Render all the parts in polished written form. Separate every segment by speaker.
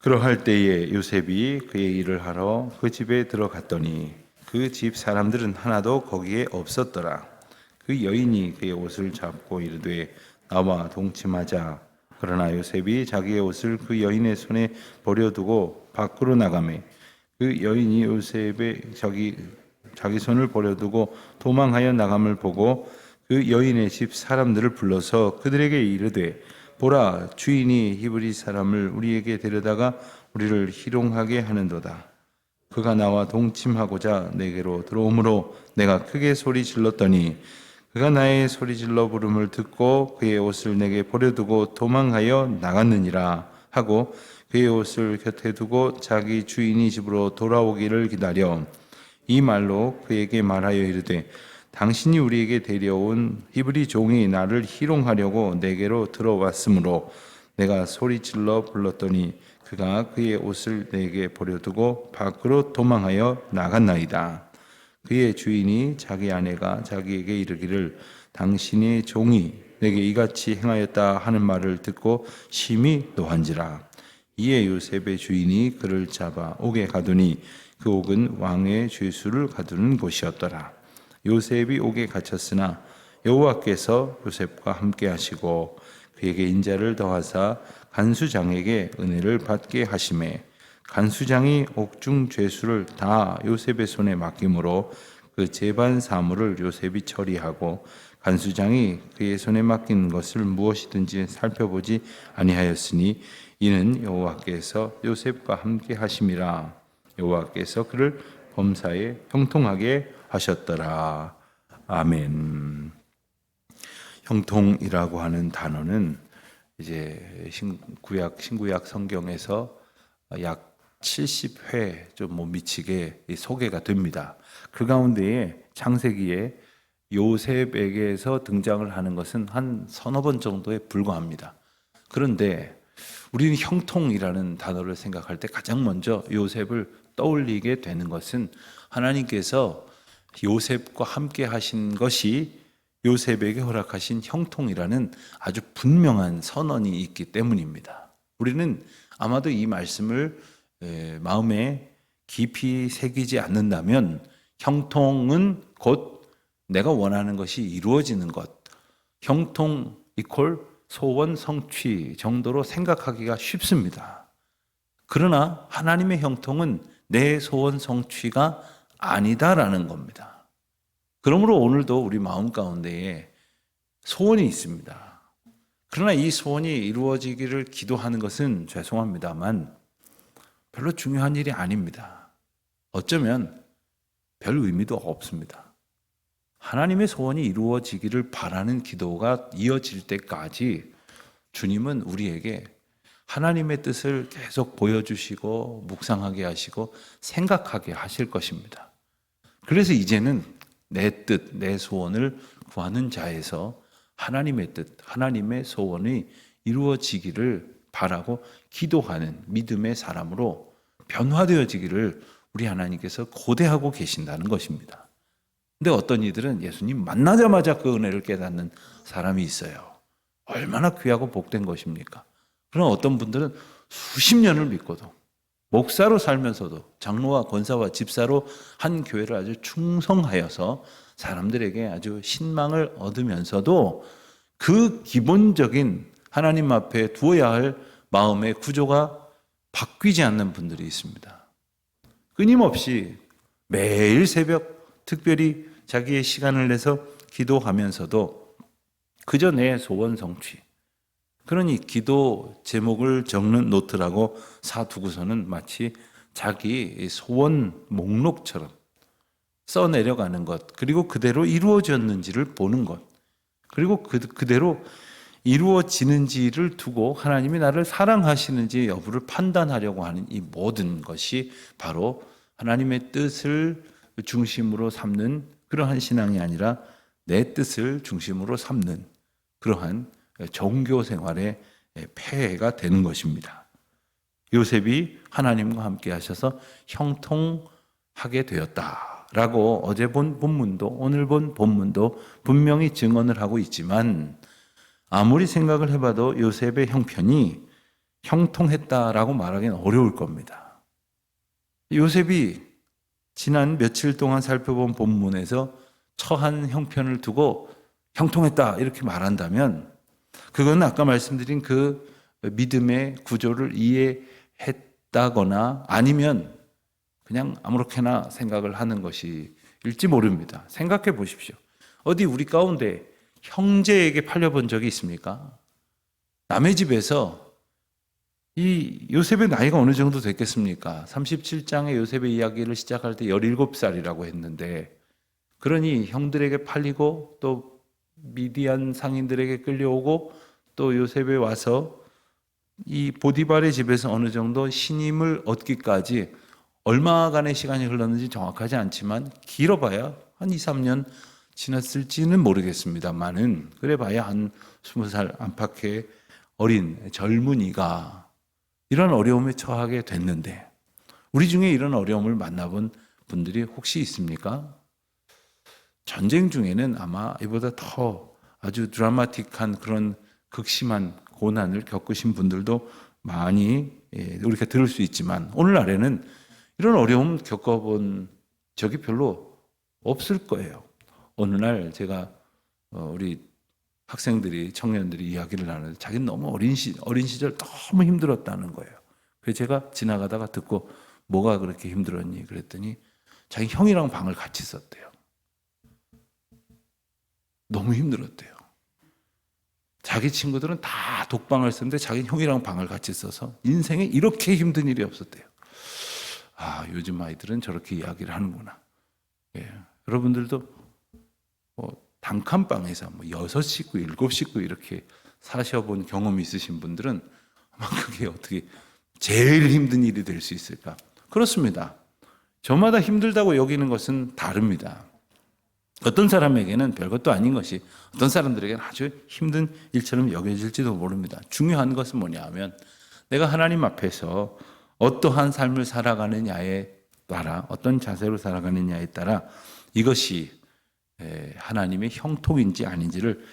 Speaker 1: 그러할 때에 요셉이 그의 일을 하러 그 집에 들어갔더니 그 집 사람들은 하나도 거기에 없었더라. 그 여인이 그의 옷을 잡고 이르되 나와 동침하자. 그러나 요셉이 자기의 옷을 그 여인의 손에 버려두고 밖으로 나가매 그 여인이 요셉의 자기 손을 버려두고 도망하여 나감을 보고 그 여인의 집 사람들을 불러서 그들에게 이르되 보라, 주인이 히브리 사람을 우리에게 데려다가 우리를 희롱하게 하는도다. 그가 나와 동침하고자 내게로 들어오므로 내가 크게 소리 질렀더니 그가 나의 소리 질러 부름을 듣고 그의 옷을 내게 버려두고 도망하여 나갔느니라 하고 그의 옷을 곁에 두고 자기 주인이 집으로 돌아오기를 기다려 이 말로 그에게 말하여 이르되 당신이 우리에게 데려온 히브리 종이 나를 희롱하려고 내게로 들어왔으므로 내가 소리질러 불렀더니 그가 그의 옷을 내게 버려두고 밖으로 도망하여 나갔나이다. 그의 주인이 자기 아내가 자기에게 이르기를 당신의 종이 내게 이같이 행하였다 하는 말을 듣고 심히 노한지라. 이에 요셉의 주인이 그를 잡아 옥에 가두니 그 옥은 왕의 죄수를 가두는 곳이었더라. 요셉이 옥에 갇혔으나 여호와께서 요셉과 함께 하시고 그에게 인자를 더하사 간수장에게 은혜를 받게 하시매 간수장이 옥중 죄수를 다 요셉의 손에 맡김으로 그 재반 사물을 요셉이 처리하고 간수장이 그의 손에 맡긴 것을 무엇이든지 살펴보지 아니하였으니 이는 여호와께서 요셉과 함께 하심이라. 여호와께서 그를 범사에 형통하게 하셨더라. 아멘. 형통이라고 하는 단어는 이제 신구약 성경에서 약 70회 좀 못 미치게 소개가 됩니다. 그 가운데에 창세기에 요셉에게서 등장을 하는 것은 한 서너 번 정도에 불과합니다. 그런데 우리는 형통이라는 단어를 생각할 때 가장 먼저 요셉을 떠올리게 되는 것은 하나님께서 요셉과 함께 하신 것이 요셉에게 허락하신 형통이라는 아주 분명한 선언이 있기 때문입니다. 우리는 아마도 이 말씀을 마음에 깊이 새기지 않는다면 형통은 곧 내가 원하는 것이 이루어지는 것, 형통 이퀄 소원 성취 정도로 생각하기가 쉽습니다. 그러나 하나님의 형통은 내 소원 성취가 아니다라는 겁니다. 그러므로 오늘도 우리 마음 가운데에 소원이 있습니다. 그러나 이 소원이 이루어지기를 기도하는 것은 죄송합니다만 별로 중요한 일이 아닙니다. 어쩌면 별 의미도 없습니다. 하나님의 소원이 이루어지기를 바라는 기도가 이어질 때까지 주님은 우리에게 하나님의 뜻을 계속 보여주시고 묵상하게 하시고 생각하게 하실 것입니다. 그래서 이제는 내 뜻, 내 소원을 구하는 자에서 하나님의 뜻, 하나님의 소원이 이루어지기를 바라고 기도하는 믿음의 사람으로 변화되어지기를 우리 하나님께서 고대하고 계신다는 것입니다. 근데 어떤 이들은 예수님 만나자마자 그 은혜를 깨닫는 사람이 있어요. 얼마나 귀하고 복된 것입니까? 그러나 어떤 분들은 수십 년을 믿고도 목사로 살면서도 장로와 권사와 집사로 한 교회를 아주 충성하여서 사람들에게 아주 신망을 얻으면서도 그 기본적인 하나님 앞에 두어야 할 마음의 구조가 바뀌지 않는 분들이 있습니다. 끊임없이 매일 새벽 특별히 자기의 시간을 내서 기도하면서도 그저 내 소원 성취. 그러니 기도 제목을 적는 노트라고 사두고서는 마치 자기 소원 목록처럼 써내려가는 것, 그리고 그대로 이루어졌는지를 보는 것, 그리고 그대로 이루어지는지를 두고 하나님이 나를 사랑하시는지 여부를 판단하려고 하는 이 모든 것이 바로 하나님의 뜻을 중심으로 삼는 그러한 신앙이 아니라 내 뜻을 중심으로 삼는 그러한 종교 생활의 폐해가 되는 것입니다. 요셉이 하나님과 함께 하셔서 형통하게 되었다라고 어제 본 본문도 오늘 본 본문도 분명히 증언을 하고 있지만 아무리 생각을 해봐도 요셉의 형편이 형통했다라고 말하기는 어려울 겁니다. 요셉이 지난 며칠 동안 살펴본 본문에서 처한 형편을 두고 형통했다 이렇게 말한다면 그건 아까 말씀드린 그 믿음의 구조를 이해했다거나 아니면 그냥 아무렇게나 생각을 하는 것일지 모릅니다. 생각해 보십시오. 어디 우리 가운데 형제에게 팔려본 적이 있습니까? 남의 집에서 이 요셉의 나이가 어느 정도 됐겠습니까? 37장의 요셉의 이야기를 시작할 때 17살이라고 했는데 그러니 형들에게 팔리고 또 미디안 상인들에게 끌려오고 또 요셉에 와서 이 보디발의 집에서 어느 정도 신임을 얻기까지 얼마간의 시간이 흘렀는지 정확하지 않지만 길어봐야 한 2, 3년 지났을지는 모르겠습니다만은 그래봐야 한 20살 안팎의 어린 젊은이가 이런 어려움에 처하게 됐는데 우리 중에 이런 어려움을 만나본 분들이 혹시 있습니까? 전쟁 중에는 아마 이보다 더 아주 드라마틱한 그런 극심한 고난을 겪으신 분들도 많이 우리가 들을 수 있지만 오늘날에는 이런 어려움 겪어본 적이 별로 없을 거예요. 어느 날 제가 우리 학생들이 청년들이 이야기를 나누는데 자기는 너무 어린 시절 너무 힘들었다는 거예요. 그래서 제가 지나가다가 듣고 뭐가 그렇게 힘들었니? 그랬더니 자기 형이랑 방을 같이 썼대요. 너무 힘들었대요. 자기 친구들은 다 독방을 썼는데 자기 형이랑 방을 같이 써서 인생에 이렇게 힘든 일이 없었대요. 아, 요즘 아이들은 저렇게 이야기를 하는구나. 예. 여러분들도 단칸방에서 6식구, 7식구 이렇게 사셔본 경험이 있으신 분들은 아마 그게 어떻게 제일 힘든 일이 될 수 있을까? 그렇습니다. 저마다 힘들다고 여기는 것은 다릅니다. 어떤 사람에게는 별것도 아닌 것이 어떤 사람들에게는 아주 힘든 일처럼 여겨질지도 모릅니다. 중요한 것은 뭐냐 하면 내가 하나님 앞에서 어떠한 삶을 살아가느냐에 따라 어떤 자세로 살아가느냐에 따라 이것이 하나님의 형통인지 아닌지를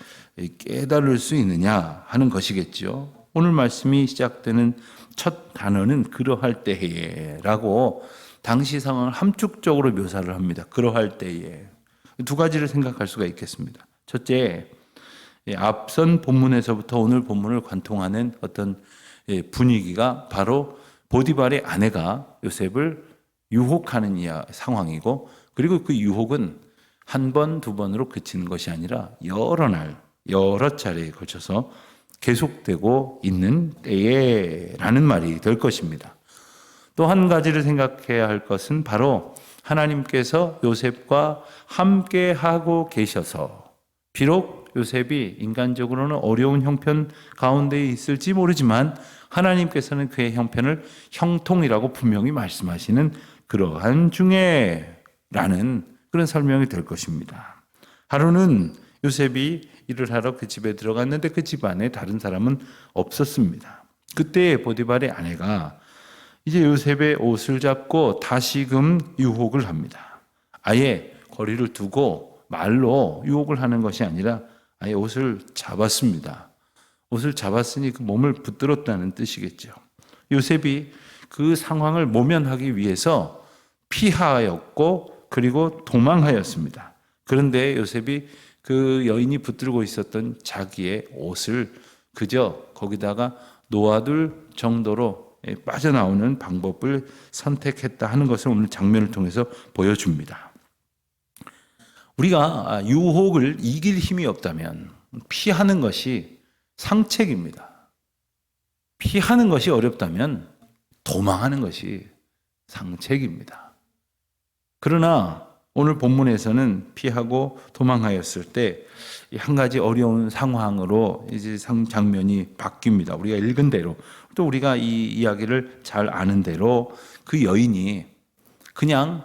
Speaker 1: 깨달을 수 있느냐 하는 것이겠죠. 오늘 말씀이 시작되는 첫 단어는 그러할 때에라고 당시 상황을 함축적으로 묘사를 합니다. 그러할 때에. 두 가지를 생각할 수가 있겠습니다. 첫째, 앞선 본문에서부터 오늘 본문을 관통하는 어떤 분위기가 바로 보디발의 아내가 요셉을 유혹하는 상황이고 그리고 그 유혹은 한 번, 두 번으로 그치는 것이 아니라 여러 날, 여러 차례에 걸쳐서 계속되고 있는 때에라는 말이 될 것입니다. 또 한 가지를 생각해야 할 것은 바로 하나님께서 요셉과 함께 하고 계셔서 비록 요셉이 인간적으로는 어려운 형편 가운데 있을지 모르지만 하나님께서는 그의 형편을 형통이라고 분명히 말씀하시는 그러한 중에라는 그런 설명이 될 것입니다. 하루는 요셉이 일을 하러 그 집에 들어갔는데 그 집 안에 다른 사람은 없었습니다. 그때 보디발의 아내가 이제 요셉의 옷을 잡고 다시금 유혹을 합니다. 아예 거리를 두고 말로 유혹을 하는 것이 아니라 아예 옷을 잡았습니다. 옷을 잡았으니 그 몸을 붙들었다는 뜻이겠죠. 요셉이 그 상황을 모면하기 위해서 피하였고 그리고 도망하였습니다. 그런데 요셉이 그 여인이 붙들고 있었던 자기의 옷을 그저 거기다가 놓아둘 정도로 빠져나오는 방법을 선택했다 하는 것을 오늘 장면을 통해서 보여줍니다. 우리가 유혹을 이길 힘이 없다면 피하는 것이 상책입니다. 피하는 것이 어렵다면 도망하는 것이 상책입니다. 그러나 오늘 본문에서는 피하고 도망하였을 때 한 가지 어려운 상황으로 이제 장면이 바뀝니다. 우리가 읽은 대로 또 우리가 이 이야기를 잘 아는 대로 그 여인이 그냥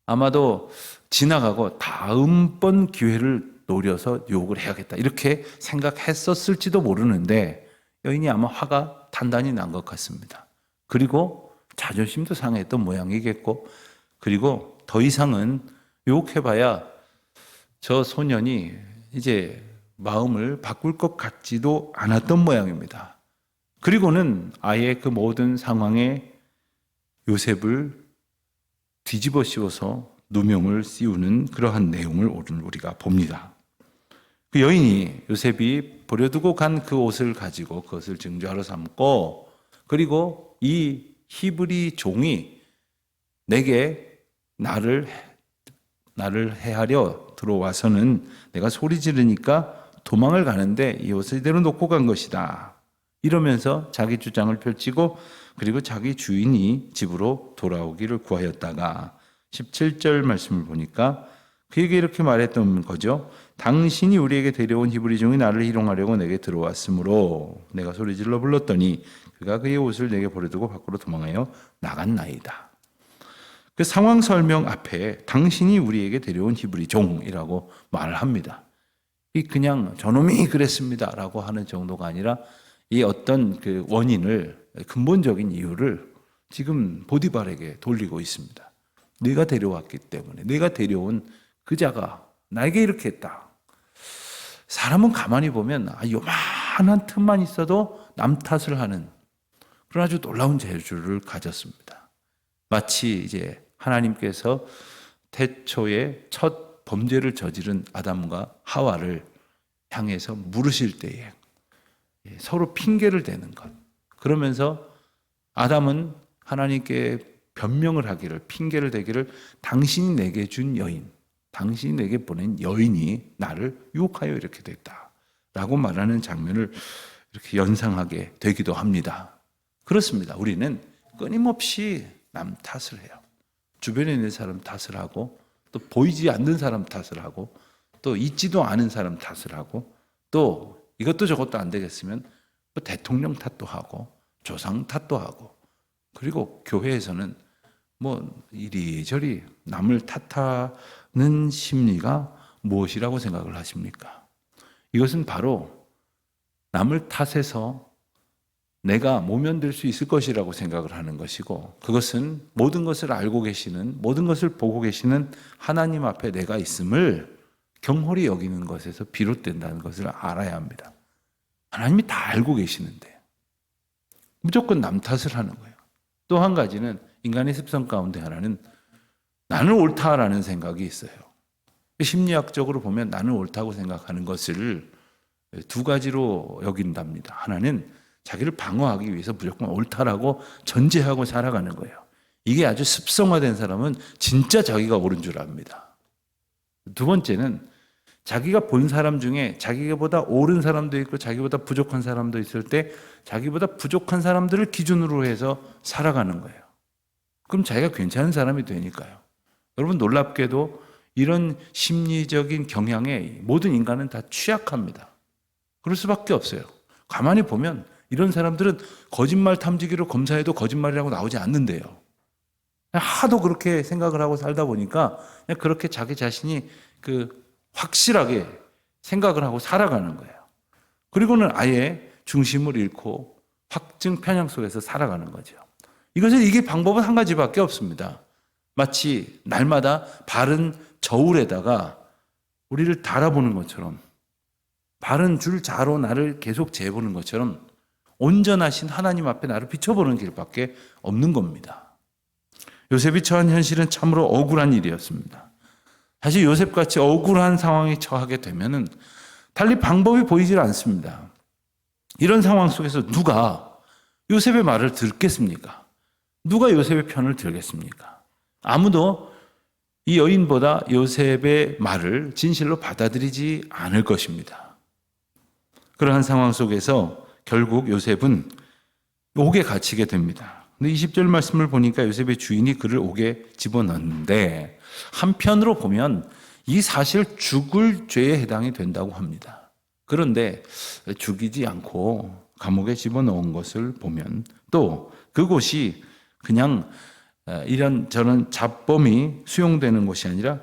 Speaker 1: 아마도 지나가고 다음번 기회를 노려서 유혹을 해야겠다 이렇게 생각했었을지도 모르는데 여인이 아마 화가 단단히 난 것 같습니다. 그리고 자존심도 상했던 모양이겠고 그리고 더 이상은 유혹해봐야 저 소년이 이제 마음을 바꿀 것 같지도 않았던 모양입니다. 그리고는 아예 그 모든 상황에 요셉을 뒤집어 씌워서 누명을 씌우는 그러한 내용을 오늘 우리가 봅니다. 그 여인이 요셉이 버려두고 간 그 옷을 가지고 그것을 증거로 삼고, 그리고 이 히브리 종이 내게 나를 해하려 들어와서는 내가 소리 지르니까 도망을 가는데 이 옷을 이대로 놓고 간 것이다, 이러면서 자기 주장을 펼치고, 그리고 자기 주인이 집으로 돌아오기를 구하였다가 17절 말씀을 보니까 그에게 이렇게 말했던 거죠. 당신이 우리에게 데려온 히브리 종이 나를 희롱하려고 내게 들어왔으므로 내가 소리질러 불렀더니 그가 그의 옷을 내게 버려두고 밖으로 도망하여 나갔나이다. 그 상황 설명 앞에 당신이 우리에게 데려온 히브리 종이라고 말을 합니다. 이 그냥 저놈이 그랬습니다라고 하는 정도가 아니라 이 어떤 그 원인을, 근본적인 이유를 지금 보디발에게 돌리고 있습니다. 네가 데려왔기 때문에, 네가 데려온 그 자가 나에게 이렇게 했다. 사람은 가만히 보면 요만한 틈만 있어도 남 탓을 하는 그런 아주 놀라운 재주를 가졌습니다. 마치 이제 하나님께서 태초에 첫 범죄를 저지른 아담과 하와를 향해서 물으실 때에 서로 핑계를 대는 것. 그러면서 아담은 하나님께 변명을 하기를, 핑계를 대기를, 당신이 내게 준 여인, 당신이 내게 보낸 여인이 나를 유혹하여 이렇게 됐다 라고 말하는 장면을 이렇게 연상하게 되기도 합니다. 그렇습니다. 우리는 끊임없이 남 탓을 해요. 주변에 있는 사람 탓을 하고, 또 보이지 않는 사람 탓을 하고, 또 있지도 않은 사람 탓을 하고, 또 이것도 저것도 안 되겠으면 또 대통령 탓도 하고, 조상 탓도 하고, 그리고 교회에서는 뭐 이리저리 남을 탓하는 심리가 무엇이라고 생각을 하십니까? 이것은 바로 남을 탓해서 내가 모면될 수 있을 것이라고 생각을 하는 것이고, 그것은 모든 것을 알고 계시는, 모든 것을 보고 계시는 하나님 앞에 내가 있음을 경홀히 여기는 것에서 비롯된다는 것을 알아야 합니다. 하나님이 다 알고 계시는데 무조건 남 탓을 하는 거예요. 또 한 가지는 인간의 습성 가운데 하나는 나는 옳다라는 생각이 있어요. 심리학적으로 보면 나는 옳다고 생각하는 것을 두 가지로 여긴답니다. 하나는 자기를 방어하기 위해서 무조건 옳다라고 전제하고 살아가는 거예요. 이게 아주 습성화된 사람은 진짜 자기가 옳은 줄 압니다. 두 번째는 자기가 본 사람 중에 자기보다 옳은 사람도 있고 자기보다 부족한 사람도 있을 때 자기보다 부족한 사람들을 기준으로 해서 살아가는 거예요. 그럼 자기가 괜찮은 사람이 되니까요. 여러분, 놀랍게도 이런 심리적인 경향에 모든 인간은 다 취약합니다. 그럴 수밖에 없어요. 가만히 보면 이런 사람들은 거짓말 탐지기로 검사해도 거짓말이라고 나오지 않는데요. 하도 그렇게 생각을 하고 살다 보니까 그냥 그렇게 자기 자신이 확실하게 생각을 하고 살아가는 거예요. 그리고는 아예 중심을 잃고 확증 편향 속에서 살아가는 거죠. 이게 방법은 한 가지밖에 없습니다. 마치 날마다 바른 저울에다가 우리를 달아보는 것처럼, 바른 줄 자로 나를 계속 재보는 것처럼 온전하신 하나님 앞에 나를 비춰보는 길밖에 없는 겁니다. 요셉이 처한 현실은 참으로 억울한 일이었습니다. 사실 요셉같이 억울한 상황에 처하게 되면은 달리 방법이 보이질 않습니다. 이런 상황 속에서 누가 요셉의 말을 듣겠습니까? 누가 요셉의 편을 들겠습니까? 아무도 이 여인보다 요셉의 말을 진실로 받아들이지 않을 것입니다. 그러한 상황 속에서 결국 요셉은 옥에 갇히게 됩니다. 근데 20절 말씀을 보니까 요셉의 주인이 그를 옥에 집어넣는데, 한편으로 보면 이 사실 죽을 죄에 해당이 된다고 합니다. 그런데 죽이지 않고 감옥에 집어넣은 것을 보면, 또 그곳이 그냥 이런저런 잡범이 수용되는 곳이 아니라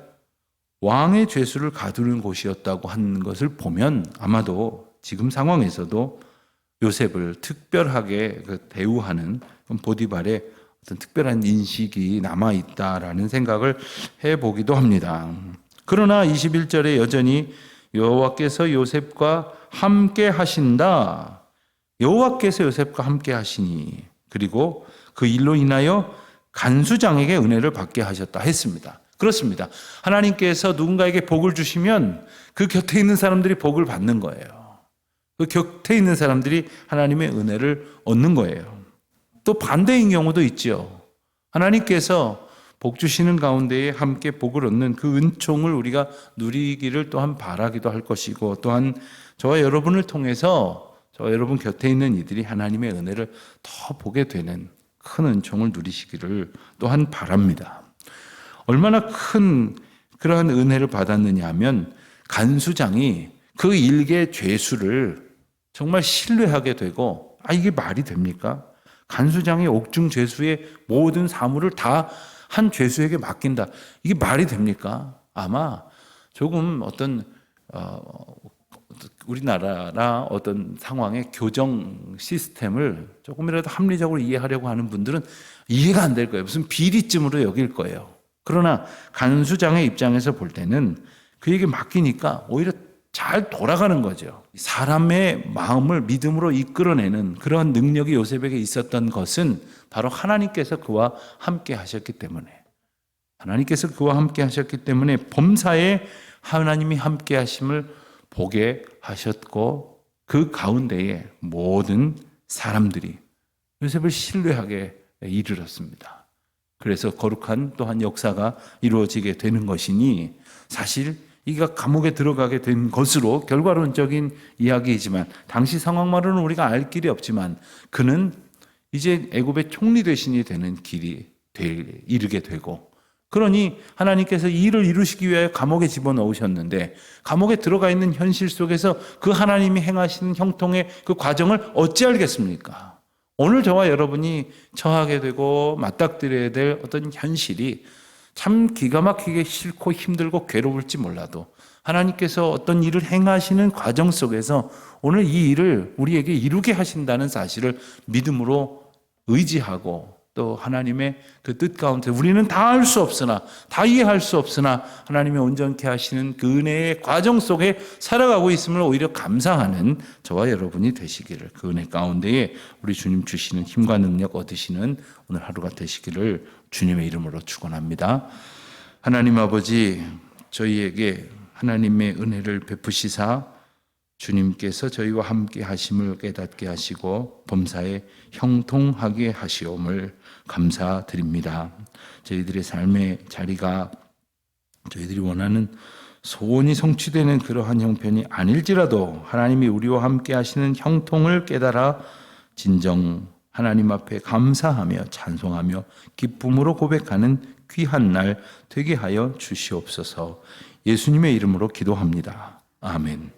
Speaker 1: 왕의 죄수를 가두는 곳이었다고 하는 것을 보면 아마도 지금 상황에서도 요셉을 특별하게 대우하는 보디발의 어떤 특별한 인식이 남아있다라는 생각을 해보기도 합니다. 그러나 21절에 여전히 여호와께서 요셉과 함께 하신다, 여호와께서 요셉과 함께 하시니 그리고 그 일로 인하여 간수장에게 은혜를 받게 하셨다 했습니다. 그렇습니다. 하나님께서 누군가에게 복을 주시면 그 곁에 있는 사람들이 복을 받는 거예요. 그 곁에 있는 사람들이 하나님의 은혜를 얻는 거예요. 또 반대인 경우도 있죠. 하나님께서 복 주시는 가운데에 함께 복을 얻는 그 은총을 우리가 누리기를 또한 바라기도 할 것이고, 또한 저와 여러분을 통해서 저와 여러분 곁에 있는 이들이 하나님의 은혜를 더 보게 되는 큰 은총을 누리시기를 또한 바랍니다. 얼마나 큰 그러한 은혜를 받았느냐 하면 간수장이 그 일개 죄수를 정말 신뢰하게 되고, 이게 말이 됩니까? 간수장이 옥중 죄수의 모든 사물을 다 한 죄수에게 맡긴다. 이게 말이 됩니까? 아마 조금 어떤 우리나라나 어떤 상황의 교정 시스템을 조금이라도 합리적으로 이해하려고 하는 분들은 이해가 안 될 거예요. 무슨 비리쯤으로 여길 거예요. 그러나 간수장의 입장에서 볼 때는 그에게 맡기니까 오히려 잘 돌아가는 거죠. 사람의 마음을 믿음으로 이끌어내는 그런 능력이 요셉에게 있었던 것은 바로 하나님께서 그와 함께 하셨기 때문에, 하나님께서 그와 함께 하셨기 때문에 범사에 하나님이 함께 하심을 보게 하셨고, 그 가운데에 모든 사람들이 요셉을 신뢰하게 이르렀습니다. 그래서 거룩한 또한 역사가 이루어지게 되는 것이니, 사실 이가 감옥에 들어가게 된 것으로 결과론적인 이야기이지만, 당시 상황만으로는 우리가 알 길이 없지만 그는 이제 애굽의 총리 대신이 되는 길이 이르게 되고, 그러니 하나님께서 이 일을 이루시기 위하여 감옥에 집어넣으셨는데, 감옥에 들어가 있는 현실 속에서 그 하나님이 행하시는 형통의 그 과정을 어찌 알겠습니까? 오늘 저와 여러분이 처하게 되고 맞닥뜨려야 될 어떤 현실이 참 기가 막히게 싫고 힘들고 괴로울지 몰라도, 하나님께서 어떤 일을 행하시는 과정 속에서 오늘 이 일을 우리에게 이루게 하신다는 사실을 믿음으로 의지하고, 또 하나님의 그 뜻 가운데 우리는 다 알 수 없으나, 다 이해할 수 없으나 하나님의 온전케 하시는 그 은혜의 과정 속에 살아가고 있음을 오히려 감사하는 저와 여러분이 되시기를, 그 은혜 가운데에 우리 주님 주시는 힘과 능력 얻으시는 오늘 하루가 되시기를 주님의 이름으로 축원합니다. 하나님 아버지, 저희에게 하나님의 은혜를 베푸시사 주님께서 저희와 함께 하심을 깨닫게 하시고 범사에 형통하게 하시옴을 감사드립니다. 저희들의 삶의 자리가 저희들이 원하는 소원이 성취되는 그러한 형편이 아닐지라도 하나님이 우리와 함께 하시는 형통을 깨달아 진정 하나님 앞에 감사하며 찬송하며 기쁨으로 고백하는 귀한 날 되게 하여 주시옵소서. 예수님의 이름으로 기도합니다. 아멘.